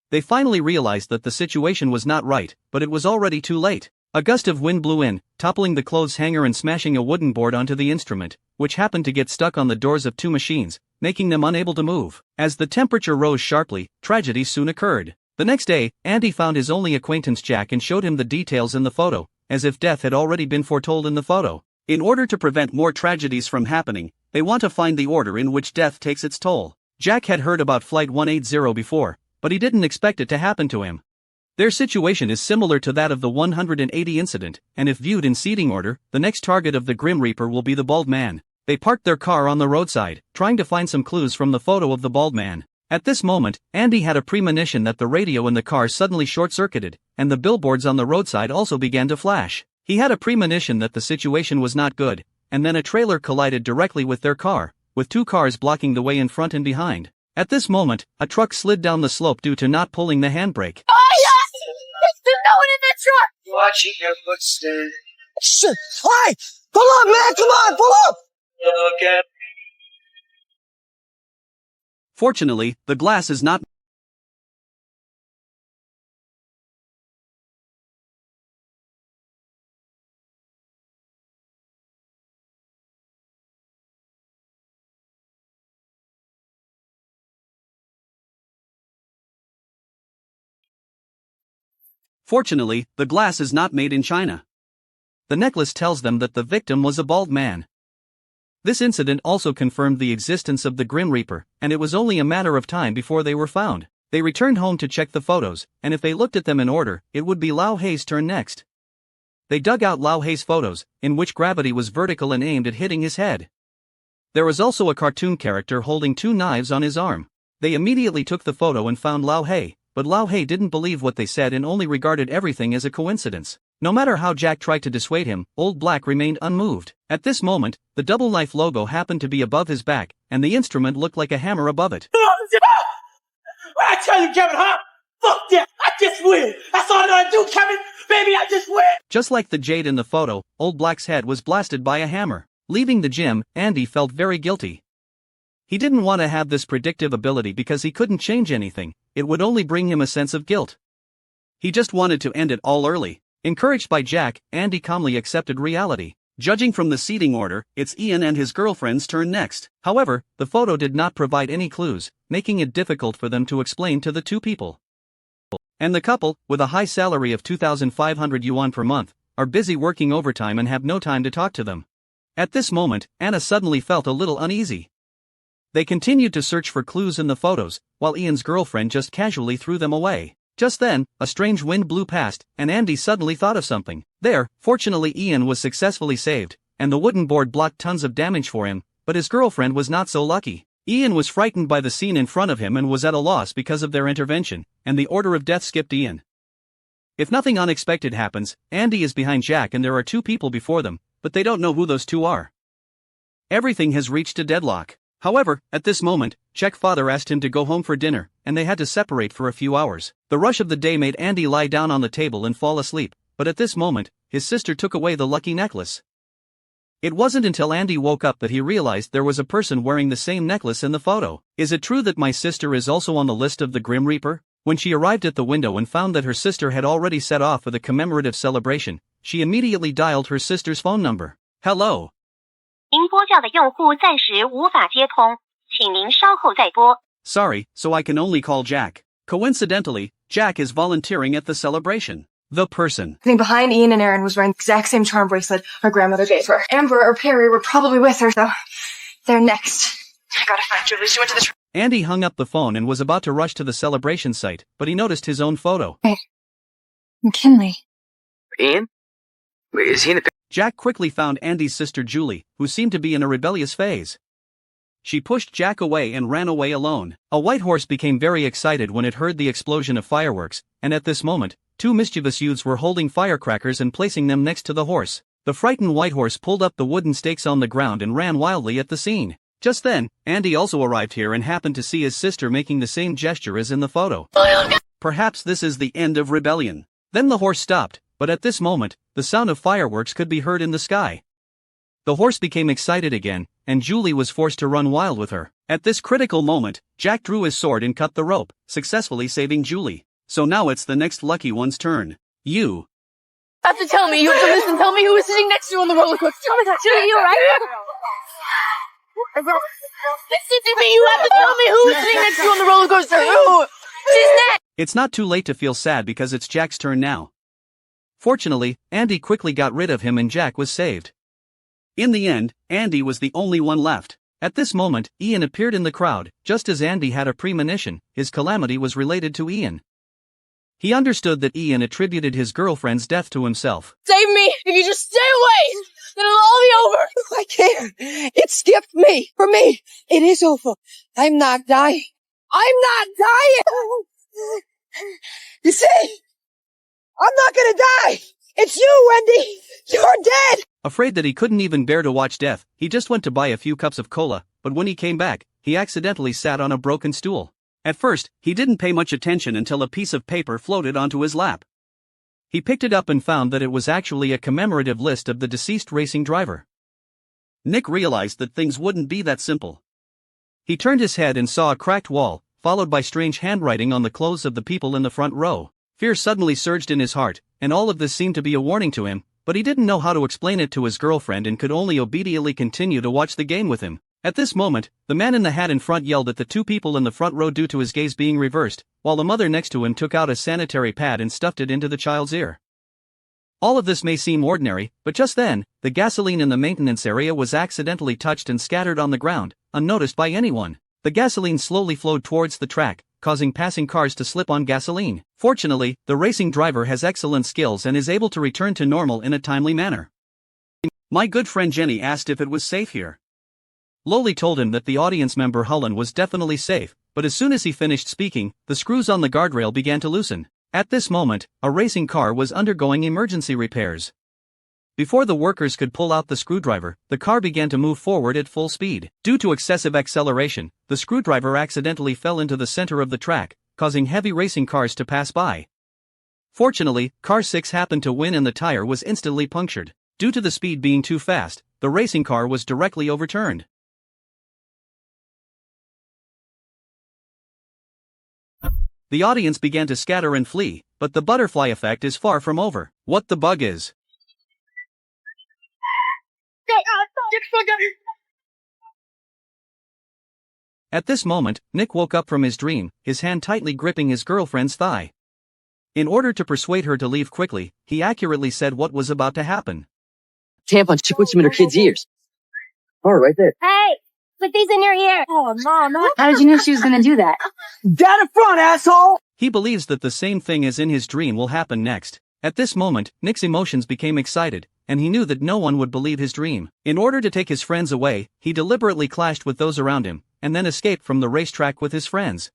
They finally realized that the situation was not right, but it was already too late. A gust of wind blew in, toppling the clothes hanger and smashing a wooden board onto the instrument, which happened to get stuck on the doors of two machines, making them unable to move. As the temperature rose sharply, tragedy soon occurred. The next day, Andy found his only acquaintance Jack and showed him the details in the photo, as if death had already been foretold in the photo. In order to prevent more tragedies from happening, they want to find the order in which death takes its toll. Jack had heard about Flight 180 before, but he didn't expect it to happen to him. Their situation is similar to that of the 180 incident, and if viewed in seating order, the next target of the Grim Reaper will be the bald man. They parked their car on the roadside, trying to find some clues from the photo of the bald man. At this moment, Andy had a premonition that the radio in the car suddenly short-circuited, and the billboards on the roadside also began to flash. He had a premonition that the situation was not good, and then a trailer collided directly with their car, with two cars blocking the way in front and behind. At this moment, a truck slid down the slope due to not pulling the handbrake. Oh, yes! There's no one in that truck! Watching your footsteps. Shit! Hey! Pull up, man! Come on, pull up! Look at Fortunately, the glass is not Fortunately, the glass is not made in China. The necklace tells them that the victim was a bald man. This incident also confirmed the existence of the Grim Reaper, and it was only a matter of time before they were found. They returned home to check the photos, and if they looked at them in order, it would be Lao Hei's turn next. They dug out Lao Hei's photos, in which gravity was vertical and aimed at hitting his head. There was also a cartoon character holding 2 knives on his arm. They immediately took the photo and found Lao Hei, but Lao Hei didn't believe what they said and only regarded everything as a coincidence. No matter how Jack tried to dissuade him, Old Black remained unmoved. At this moment, the double knife logo happened to be above his back, and the instrument looked like a hammer above it. I tell you, Kevin, huh? Fuck that! I just win! That's all I know how to do, Kevin! Baby, I just win! Just like the jade in the photo, Old Black's head was blasted by a hammer. Leaving the gym, Andy felt very guilty. He didn't want to have this predictive ability because he couldn't change anything, it would only bring him a sense of guilt. He just wanted to end it all early. Encouraged by Jack, Andy calmly accepted reality. Judging from the seating order, it's Ian and his girlfriend's turn next. However, the photo did not provide any clues, making it difficult for them to explain to the 2 people. And the couple, with a high salary of 2,500 yuan per month, are busy working overtime and have no time to talk to them. At this moment, Anna suddenly felt a little uneasy. They continued to search for clues in the photos, while Ian's girlfriend just casually threw them away. Just then, a strange wind blew past, and Andy suddenly thought of something. There, fortunately Ian was successfully saved, and the wooden board blocked tons of damage for him, but his girlfriend was not so lucky. Ian was frightened by the scene in front of him and was at a loss because of their intervention, and the order of death skipped Ian. If nothing unexpected happens, Andy is behind Jack and there are 2 people before them, but they don't know who those 2 are. Everything has reached a deadlock. However, at this moment, Jack's father asked him to go home for dinner, and they had to separate for a few hours. The rush of the day made Andy lie down on the table and fall asleep, but at this moment, his sister took away the lucky necklace. It wasn't until Andy woke up that he realized there was a person wearing the same necklace in the photo. Is it true that my sister is also on the list of the Grim Reaper? When she arrived at the window and found that her sister had already set off for the commemorative celebration, she immediately dialed her sister's phone number. Hello. 您拨叫的用户暂时无法接通，请您稍后再拨。 Sorry, so I can only call Jack. Coincidentally, Jack is volunteering at the celebration. The person Sitting behind Ian and Aaron was wearing the exact same charm bracelet her grandmother gave her. Amber or Perry were probably with her, so they're next. I gotta find Julie. She went to the Andy hung up the phone and was about to rush to the celebration site, but he noticed his own photo. Hey, McKinley. Ian? Wait, is he in the... Jack quickly found Andy's sister Julie, who seemed to be in a rebellious phase. She pushed Jack away and ran away alone. A white horse became very excited when it heard the explosion of fireworks, and at this moment, 2 mischievous youths were holding firecrackers and placing them next to the horse. The frightened white horse pulled up the wooden stakes on the ground and ran wildly at the scene. Just then, Andy also arrived here and happened to see his sister making the same gesture as in the photo. Perhaps this is the end of rebellion. Then the horse stopped, but at this moment, the sound of fireworks could be heard in the sky. The horse became excited again, and Julie was forced to run wild with her. At this critical moment, Jack drew his sword and cut the rope, successfully saving Julie. So now it's the next lucky one's turn. You have to tell me, you have to listen, tell me who was sitting next to you on the roller coaster. Oh my god, Julie, you alright? Listen to me, you have to tell me who was sitting next to you on the roller coaster. Who? She's next! It's not too late to feel sad because it's Jack's turn now. Fortunately, Andy quickly got rid of him and Jack was saved. In the end, Andy was the only one left. At this moment, Ian appeared in the crowd. Just as Andy had a premonition, his calamity was related to Ian. He understood that Ian attributed his girlfriend's death to himself. Save me! If you just stay away, then it'll all be over! I can't! It skipped me! For me, it is over. I'm not dying. I'm not dying! You see? I'm not gonna die! It's you, Wendy! You're dead! Afraid that he couldn't even bear to watch death, he just went to buy a few cups of cola, but when he came back, he accidentally sat on a broken stool. At first, he didn't pay much attention until a piece of paper floated onto his lap. He picked it up and found that it was actually a commemorative list of the deceased racing driver. Nick realized that things wouldn't be that simple. He turned his head and saw a cracked wall, followed by strange handwriting on the clothes of the people in the front row. Fear suddenly surged in his heart, and all of this seemed to be a warning to him, but he didn't know how to explain it to his girlfriend and could only obediently continue to watch the game with him. At this moment, the man in the hat in front yelled at the 2 people in the front row due to his gaze being reversed, while the mother next to him took out a sanitary pad and stuffed it into the child's ear. All of this may seem ordinary, but just then, the gasoline in the maintenance area was accidentally touched and scattered on the ground, unnoticed by anyone. The gasoline slowly flowed towards the track, causing passing cars to slip on gasoline. Fortunately, the racing driver has excellent skills and is able to return to normal in a timely manner. My good friend Jenny asked if it was safe here. Loli told him that the audience member Hullen was definitely safe, but as soon as he finished speaking, the screws on the guardrail began to loosen. At this moment, a racing car was undergoing emergency repairs. Before the workers could pull out the screwdriver, the car began to move forward at full speed. Due to excessive acceleration, the screwdriver accidentally fell into the center of the track, causing heavy racing cars to pass by. Fortunately, car 6 happened to win and the tire was instantly punctured. Due to the speed being too fast, the racing car was directly overturned. The audience began to scatter and flee, but the butterfly effect is far from over. What the bug is? At this moment, Nick woke up from his dream, his hand tightly gripping his girlfriend's thigh. In order to persuade her to leave quickly, he accurately said what was about to happen. Tampon, she puts them in her kids' ears. Oh, right there. Hey, put these in your ear. Oh, Mom. How did you know she was gonna do that? Down in front, asshole! He believes that the same thing as in his dream will happen next. At this moment, Nick's emotions became excited, and he knew that no one would believe his dream. In order to take his friends away, he deliberately clashed with those around him, and then escaped from the racetrack with his friends.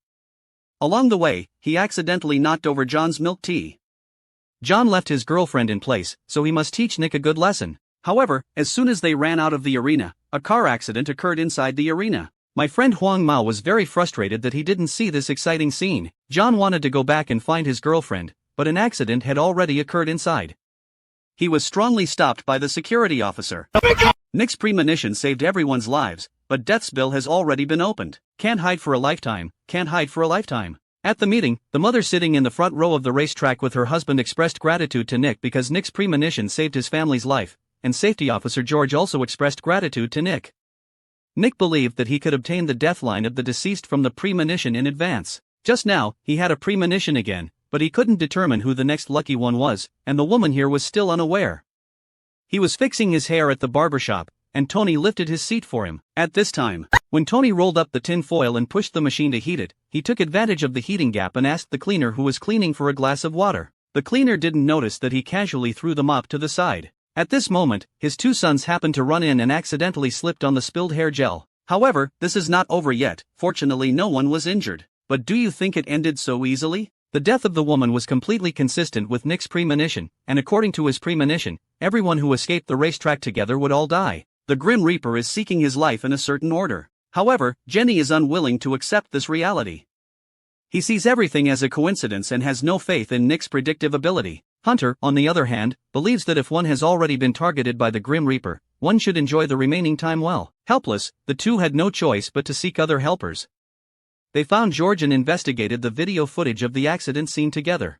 Along the way, he accidentally knocked over John's milk tea. John left his girlfriend in place, so he must teach Nick a good lesson. However, as soon as they ran out of the arena, a car accident occurred inside the arena. My friend Huang Mao was very frustrated that he didn't see this exciting scene. John wanted to go back and find his girlfriend, but an accident had already occurred inside. He was strongly stopped by the security officer. Nick's premonition saved everyone's lives, but death's bill has already been opened. Can't hide for a lifetime, can't hide for a lifetime. At the meeting, the mother sitting in the front row of the racetrack with her husband expressed gratitude to Nick because Nick's premonition saved his family's life, and safety officer George also expressed gratitude to Nick. Nick believed that he could obtain the death line of the deceased from the premonition in advance. Just now, he had a premonition again, but he couldn't determine who the next lucky one was, and the woman here was still unaware. He was fixing his hair at the barber shop, and Tony lifted his seat for him. At this time, when Tony rolled up the tin foil and pushed the machine to heat it, he took advantage of the heating gap and asked the cleaner who was cleaning for a glass of water. The cleaner didn't notice that he casually threw the mop to the side. At this moment, his two sons happened to run in and accidentally slipped on the spilled hair gel. However, this is not over yet. Fortunately, no one was injured. But do you think it ended so easily? The death of the woman was completely consistent with Nick's premonition, and according to his premonition, everyone who escaped the racetrack together would all die. The Grim Reaper is seeking his life in a certain order. However, Jenny is unwilling to accept this reality. He sees everything as a coincidence and has no faith in Nick's predictive ability. Hunter, on the other hand, believes that if one has already been targeted by the Grim Reaper, one should enjoy the remaining time well. Helpless, the two had no choice but to seek other helpers. They found George and investigated the video footage of the accident scene together.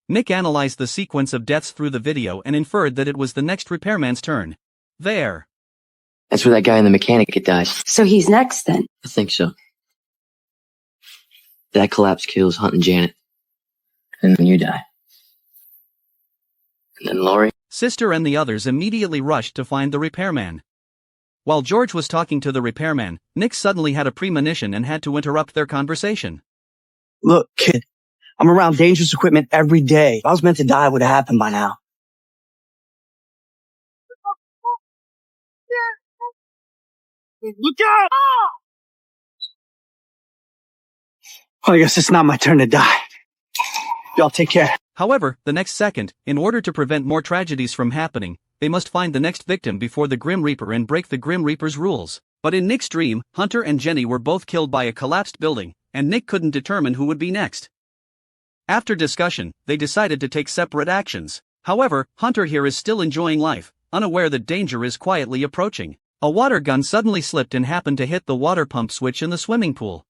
Nick analyzed the sequence of deaths through the video and inferred that it was the next repairman's turn. There. That's where that guy in the mechanic had died. So he's next then. I think so. That collapse kills Hunt and Janet. And then you die. And then Laurie. Sister and the others immediately rushed to find the repairman. While George was talking to the repairman, Nick suddenly had a premonition and had to interrupt their conversation. Look, kid, I'm around dangerous equipment every day. If I was meant to die, it would have happened by now. Look out! Well, I guess it's not my turn to die. Y'all take care. However, the next second, in order to prevent more tragedies from happening, they must find the next victim before the Grim Reaper and break the Grim Reaper's rules. But in Nick's dream, Hunter and Jenny were both killed by a collapsed building, and Nick couldn't determine who would be next. After discussion, they decided to take separate actions. However, Hunter here is still enjoying life, unaware that danger is quietly approaching. A water gun suddenly slipped and happened to hit the water pump switch in the swimming pool.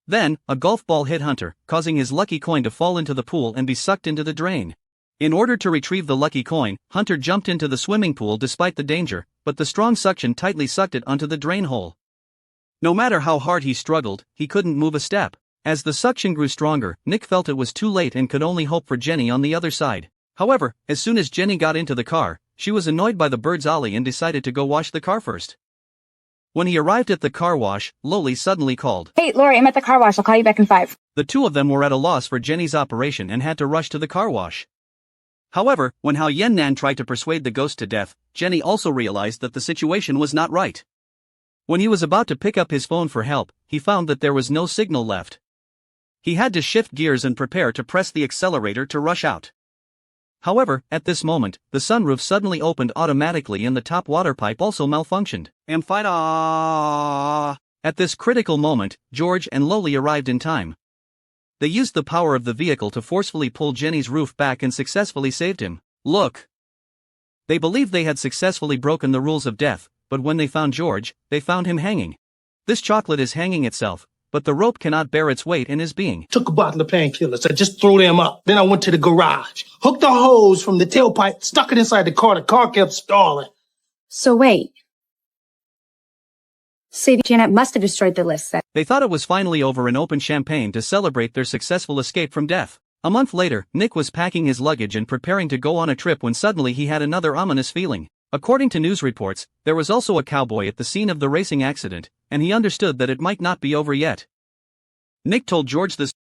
Then, a golf ball hit Hunter, causing his lucky coin to fall into the pool and be sucked into the drain. In order to retrieve the lucky coin, Hunter jumped into the swimming pool despite the danger, but the strong suction tightly sucked it onto the drain hole. No matter how hard he struggled, he couldn't move a step. As the suction grew stronger, Nick felt it was too late and could only hope for Jenny on the other side. However, as soon as Jenny got into the car, she was annoyed by the bird's ollie and decided to go wash the car first. When he arrived at the car wash, Loli suddenly called. Hey, Lori, I'm at the car wash. I'll call you back in 5. The two of them were at a loss for Jenny's operation and had to rush to the car wash. However, when Hao Yan-nan tried to persuade the ghost to death, Jenny also realized that the situation was not right. When he was about to pick up his phone for help, he found that there was no signal left. He had to shift gears and prepare to press the accelerator to rush out. However, at this moment, the sunroof suddenly opened automatically and the top water pipe also malfunctioned. At this critical moment, George and Loli arrived in time. They used the power of the vehicle to forcefully pull Jenny's roof back and successfully saved him. Look! They believed they had successfully broken the rules of death, but when they found George, they found him hanging. This chocolate is hanging itself, but the rope cannot bear its weight and is being. Took a bottle of painkillers. I just threw them up. Then I went to the garage. Hooked the hose from the tailpipe, stuck it inside the car. The car kept stalling. So wait. Sadie Janet must have destroyed the list then. They thought it was finally over and opened champagne to celebrate their successful escape from death. A month later, Nick was packing his luggage and preparing to go on a trip when suddenly he had another ominous feeling. According to news reports, there was also a cowboy at the scene of the racing accident, and he understood that it might not be over yet. Nick told George this.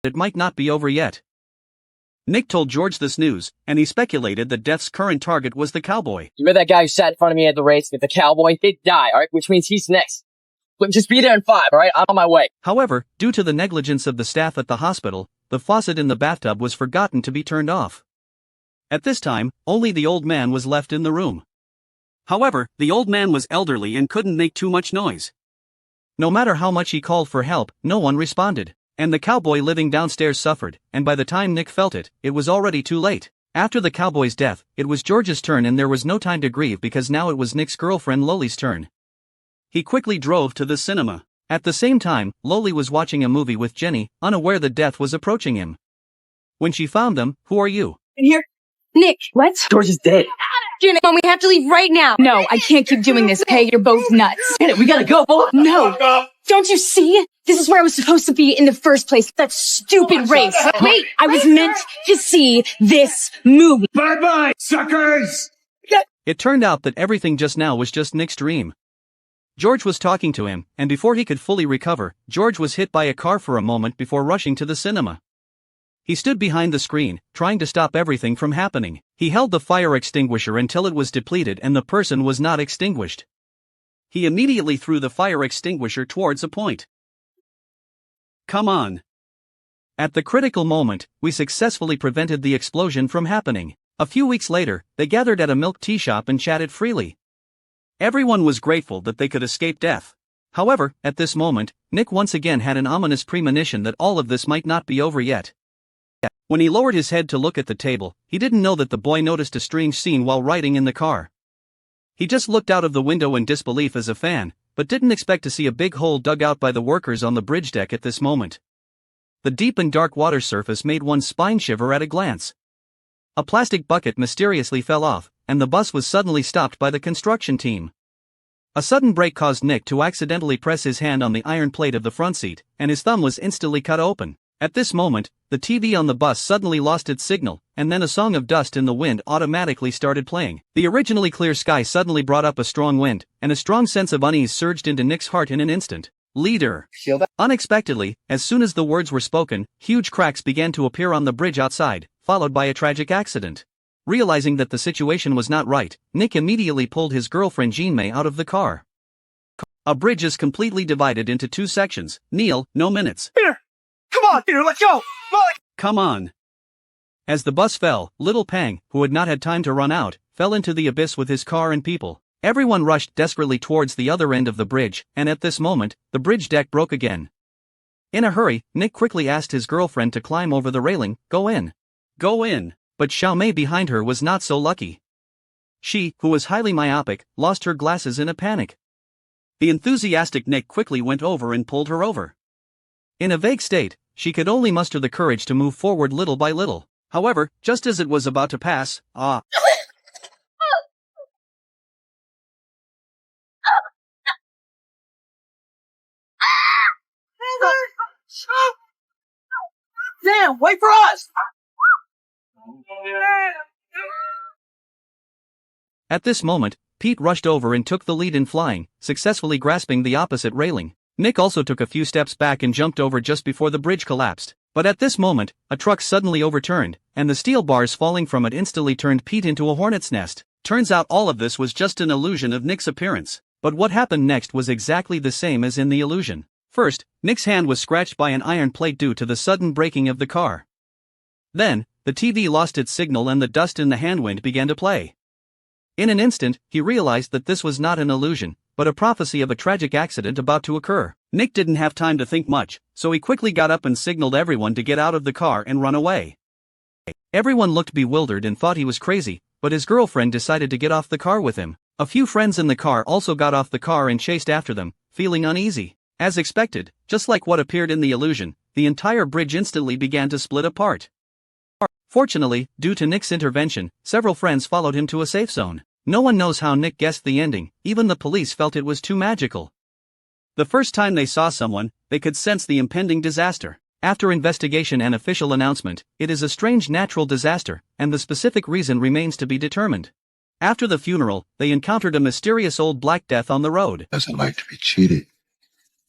It might not be over yet. Nick told George this news, and he speculated that Death's current target was the cowboy. You remember that guy who sat in front of me at the race with the cowboy? He'd die, alright? Which means he's next. But just be there in 5, alright? I'm on my way. However, due to the negligence of the staff at the hospital, the faucet in the bathtub was forgotten to be turned off. At this time, only the old man was left in the room. However, the old man was elderly and couldn't make too much noise. No matter how much he called for help, no one responded. And the cowboy living downstairs suffered, and by the time Nick felt it, it was already too late. After the cowboy's death, it was George's turn and there was no time to grieve because now it was Nick's girlfriend Loli's turn. He quickly drove to the cinema. At the same time, Loli was watching a movie with Jenny, unaware that death was approaching him. When she found them, "Who are you?" In here. Nick, what? George is dead. Janet, Mom, we have to leave right now. No, I can't keep doing this, okay? You're both nuts. Janet, we gotta go, boy. No. Don't you see? This is where I was supposed to be in the first place. That stupid race. Wait, I was meant to see this movie. Bye-bye, suckers! It turned out that everything just now was just Nick's dream. George was talking to him, and before he could fully recover, George was hit by a car for a moment before rushing to the cinema. He stood behind the screen, trying to stop everything from happening. He held the fire extinguisher until it was depleted and the person was not extinguished. He immediately threw the fire extinguisher towards a point. Come on. At the critical moment, we successfully prevented the explosion from happening. A few weeks later, they gathered at a milk tea shop and chatted freely. Everyone was grateful that they could escape death. However, at this moment, Nick once again had an ominous premonition that all of this might not be over yet. When he lowered his head to look at the table, he didn't know that the boy noticed a strange scene while riding in the car. He just looked out of the window in disbelief as a fan, but didn't expect to see a big hole dug out by the workers on the bridge deck at this moment. The deep and dark water surface made one's spine shiver at a glance. A plastic bucket mysteriously fell off, and the bus was suddenly stopped by the construction team. A sudden brake caused Nick to accidentally press his hand on the iron plate of the front seat, and his thumb was instantly cut open. At this moment, the TV on the bus suddenly lost its signal, and then a song of Dust in the Wind automatically started playing. The originally clear sky suddenly brought up a strong wind, and a strong sense of unease surged into Nick's heart in an instant. Leader. Feel that? Unexpectedly, as soon as the words were spoken, huge cracks began to appear on the bridge outside, followed by a tragic accident. Realizing that the situation was not right, Nick immediately pulled his girlfriend Jean-May out of the car. A bridge is completely divided into two sections. Neil, no minutes. Peter! Come on, Peter, let's go! Come on. As the bus fell, little Pang, who had not had time to run out, fell into the abyss with his car and people. Everyone rushed desperately towards the other end of the bridge, and at this moment, the bridge deck broke again. In a hurry, Nick quickly asked his girlfriend to climb over the railing. Go in. Go in. But Xiaomei behind her was not so lucky. She, who was highly myopic, lost her glasses in a panic. The enthusiastic Nick quickly went over and pulled her over. In a vague state, she could only muster the courage to move forward little by little. However, just as it was about to pass, Damn, wait for us! At this moment, Pete rushed over and took the lead in flying, successfully grasping the opposite railing. Nick also took a few steps back and jumped over just before the bridge collapsed. But at this moment, a truck suddenly overturned, and the steel bars falling from it instantly turned Pete into a hornet's nest. Turns out all of this was just an illusion of Nick's appearance. But what happened next was exactly the same as in the illusion. First, Nick's hand was scratched by an iron plate due to the sudden braking of the car. Then, the TV lost its signal and the dust in the handwind began to play. In an instant, he realized that this was not an illusion, but a prophecy of a tragic accident about to occur. Nick didn't have time to think much, so he quickly got up and signaled everyone to get out of the car and run away. Everyone looked bewildered and thought he was crazy, but his girlfriend decided to get off the car with him. A few friends in the car also got off the car and chased after them, feeling uneasy. As expected, just like what appeared in the illusion, the entire bridge instantly began to split apart. Fortunately, due to Nick's intervention, several friends followed him to a safe zone. No one knows how Nick guessed the ending, even the police felt it was too magical. The first time they saw someone, they could sense the impending disaster. After investigation and official announcement, it is a strange natural disaster, and the specific reason remains to be determined. After the funeral, they encountered a mysterious old Black Death on the road. Doesn't like to be cheated.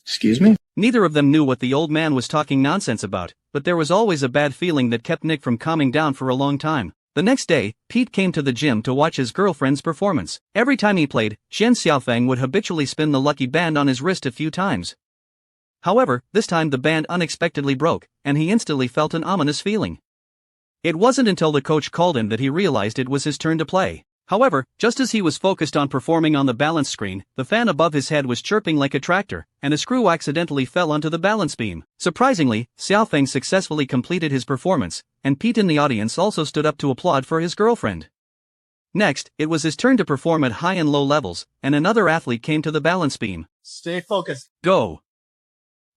Excuse me? Neither of them knew what the old man was talking nonsense about, but there was always a bad feeling that kept Nick from calming down for a long time. The next day, Pete came to the gym to watch his girlfriend's performance. Every time he played, Xian Xiaofeng would habitually spin the lucky band on his wrist a few times. However, this time the band unexpectedly broke, and he instantly felt an ominous feeling. It wasn't until the coach called him that he realized it was his turn to play. However, just as he was focused on performing on the balance screen, the fan above his head was chirping like a tractor, and a screw accidentally fell onto the balance beam. Surprisingly, Xiaofeng successfully completed his performance, and Pete in the audience also stood up to applaud for his girlfriend. Next, it was his turn to perform at high and low levels, and another athlete came to the balance beam. Stay focused. Go!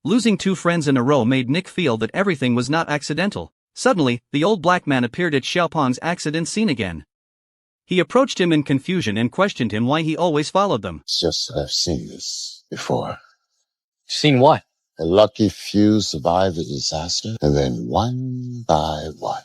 Losing two friends in a row made Nick feel that everything was not accidental. Suddenly, the old black man appeared at Xiaopeng's accident scene again. He approached him in confusion and questioned him why he always followed them. It's just that I've seen this before. Seen what? A lucky few survive the disaster, and then one by one.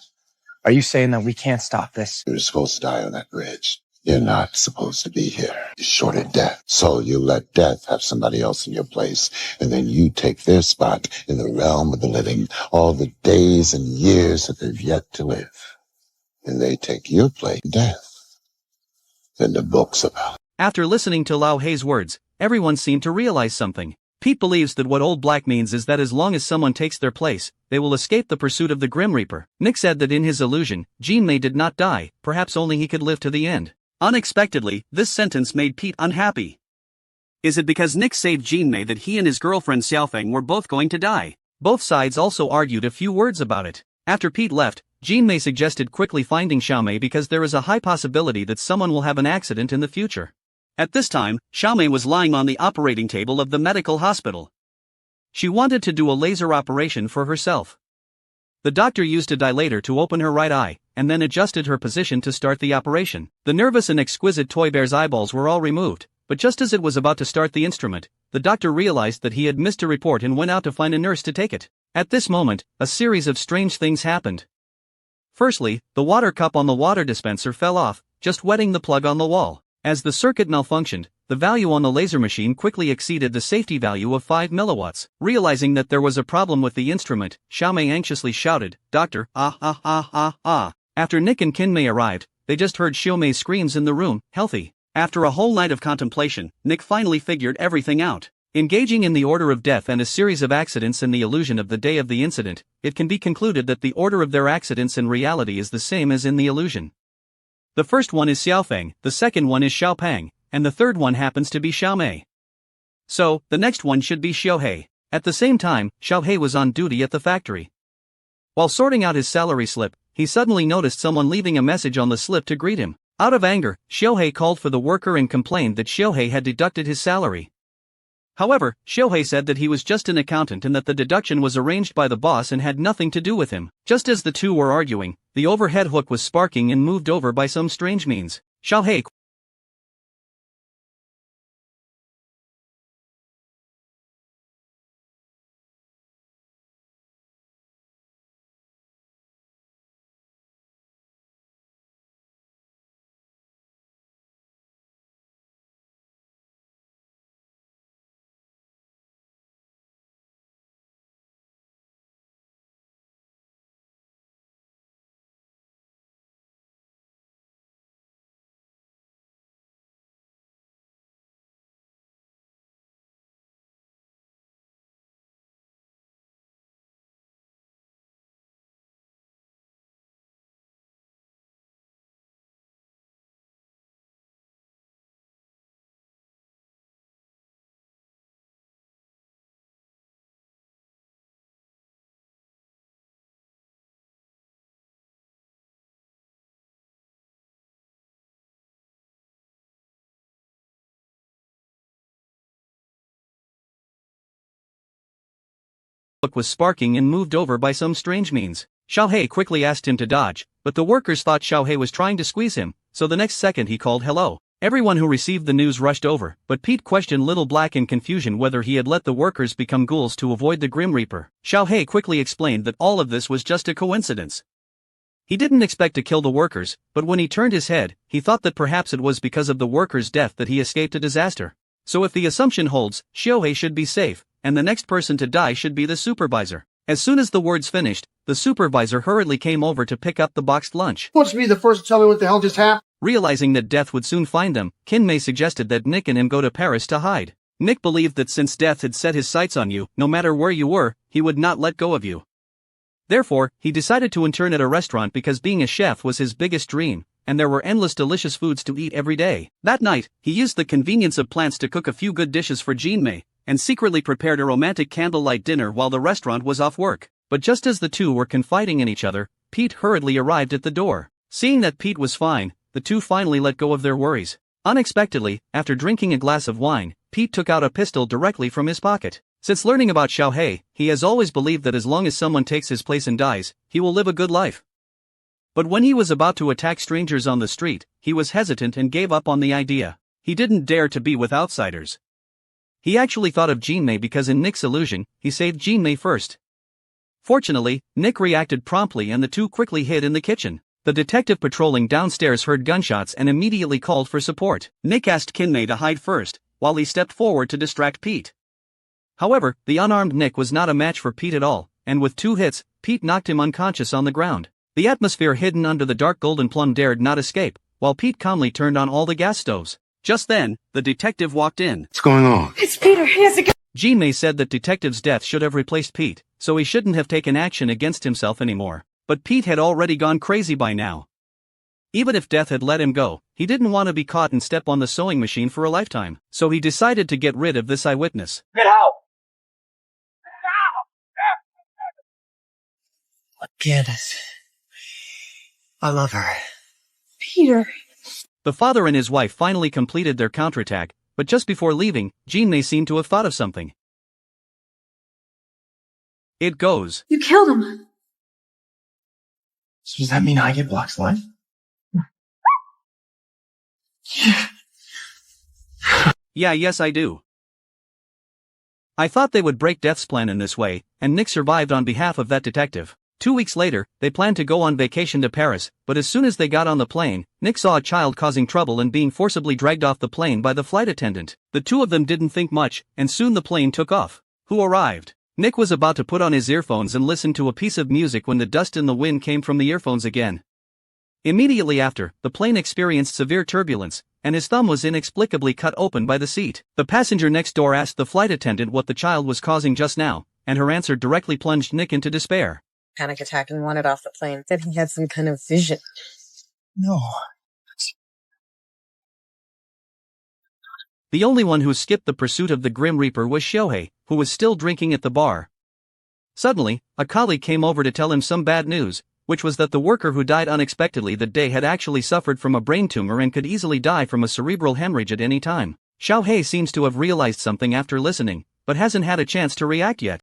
Are you saying that we can't stop this? You're supposed to die on that bridge. You're not supposed to be here. You're shorted death. So you let death have somebody else in your place, and then you take their spot in the realm of the living, all the days and years that they've yet to live. And they take your place, death. Then the book's about. After listening to Lao Hei's words, everyone seemed to realize something. Pete believes that what Old Black means is that as long as someone takes their place, they will escape the pursuit of the Grim Reaper. Nick said that in his illusion, Jean-May did not die, perhaps only he could live to the end. Unexpectedly, this sentence made Pete unhappy. Is it because Nick saved Jean-May that he and his girlfriend Xiaofeng were both going to die? Both sides also argued a few words about it. After Pete left, Jean-May suggested quickly finding Xiaomei because there is a high possibility that someone will have an accident in the future. At this time, Xiaomei was lying on the operating table of the medical hospital. She wanted to do a laser operation for herself. The doctor used a dilator to open her right eye, and then adjusted her position to start the operation. The nervous and exquisite toy bear's eyeballs were all removed, but just as it was about to start the instrument, the doctor realized that he had missed a report and went out to find a nurse to take it. At this moment, a series of strange things happened. Firstly, the water cup on the water dispenser fell off, just wetting the plug on the wall. As the circuit malfunctioned, the value on the laser machine quickly exceeded the safety value of 5 milliwatts. Realizing that there was a problem with the instrument, Xiaomei anxiously shouted, "Doctor, ah ah ah ah ah." After Nick and Kinmei arrived, they just heard Xiaomei's screams in the room, "Healthy." After a whole night of contemplation, Nick finally figured everything out. Engaging in the order of death and a series of accidents in the illusion of the day of the incident, it can be concluded that the order of their accidents in reality is the same as in the illusion. The first one is Xiaofeng, the second one is Xiaopeng, and the third one happens to be Xiaomei. So, the next one should be Xiaohei. At the same time, Xiaohei was on duty at the factory. While sorting out his salary slip, he suddenly noticed someone leaving a message on the slip to greet him. Out of anger, Xiaohei called for the worker and complained that Xiaohei had deducted his salary. However, Xiaohei said that he was just an accountant and that the deduction was arranged by the boss and had nothing to do with him. Just as the two were arguing, the overhead hook was sparking and moved over by some strange means. Xiaohei was sparking and moved over by some strange means. Xiaohei quickly asked him to dodge, but the workers thought Xiaohei was trying to squeeze him, so the next second he called hello. Everyone who received the news rushed over, but Pete questioned Little Black in confusion whether he had let the workers become ghouls to avoid the Grim Reaper. Xiaohei quickly explained that all of this was just a coincidence. He didn't expect to kill the workers, but when he turned his head, he thought that perhaps it was because of the workers' death that he escaped a disaster. So if the assumption holds, Xiaohei should be safe, and the next person to die should be the supervisor. As soon as the words finished, the supervisor hurriedly came over to pick up the boxed lunch. What's me the first to tell me what the hell just happened? Realizing that Death would soon find them, Kinmei suggested that Nick and him go to Paris to hide. Nick believed that since Death had set his sights on you, no matter where you were, he would not let go of you. Therefore, he decided to intern at a restaurant because being a chef was his biggest dream, and there were endless delicious foods to eat every day. That night, he used the convenience of plants to cook a few good dishes for Jinmei, and secretly prepared a romantic candlelight dinner while the restaurant was off work. But just as the two were confiding in each other, Pete hurriedly arrived at the door. Seeing that Pete was fine, the two finally let go of their worries. Unexpectedly, after drinking a glass of wine, Pete took out a pistol directly from his pocket. Since learning about Xiaohei, he has always believed that as long as someone takes his place and dies, he will live a good life. But when he was about to attack strangers on the street, he was hesitant and gave up on the idea. He didn't dare to be with outsiders. He actually thought of Jinmei because in Nick's illusion, he saved Jinmei first. Fortunately, Nick reacted promptly and the two quickly hid in the kitchen. The detective patrolling downstairs heard gunshots and immediately called for support. Nick asked Kinmei to hide first, while he stepped forward to distract Pete. However, the unarmed Nick was not a match for Pete at all, and with 2 hits, Pete knocked him unconscious on the ground. The atmosphere hidden under the dark golden plum dared not escape, while Pete calmly turned on all the gas stoves. Just then, the detective walked in. What's going on? It's Peter. He has a gun. Jinmei said that Detective's death should have replaced Pete, so he shouldn't have taken action against himself anymore. But Pete had already gone crazy by now. Even if Death had let him go, he didn't want to be caught and step on the sewing machine for a lifetime, so he decided to get rid of this eyewitness. Get out! Look, I love her. Peter. The father and his wife finally completed their counterattack, but just before leaving, Jinmei seemed to have thought of something. It goes. You killed him. So does that mean I get Block's life? Yeah, yes I do. I thought they would break Death's plan in this way, and Nick survived on behalf of that detective. 2 weeks later, they planned to go on vacation to Paris, but as soon as they got on the plane, Nick saw a child causing trouble and being forcibly dragged off the plane by the flight attendant. The two of them didn't think much, and soon the plane took off. Who arrived? Nick was about to put on his earphones and listen to a piece of music when the dust in the wind came from the earphones again. Immediately after, the plane experienced severe turbulence, and his thumb was inexplicably cut open by the seat. The passenger next door asked the flight attendant what the child was causing just now, and her answer directly plunged Nick into despair. Panic attack and wanted off the plane. Said he had some kind of vision. No. The only one who skipped the pursuit of the Grim Reaper was Shohei, who was still drinking at the bar. Suddenly, a colleague came over to tell him some bad news, which was that the worker who died unexpectedly that day had actually suffered from a brain tumor and could easily die from a cerebral hemorrhage at any time. Shohei seems to have realized something after listening, but hasn't had a chance to react yet.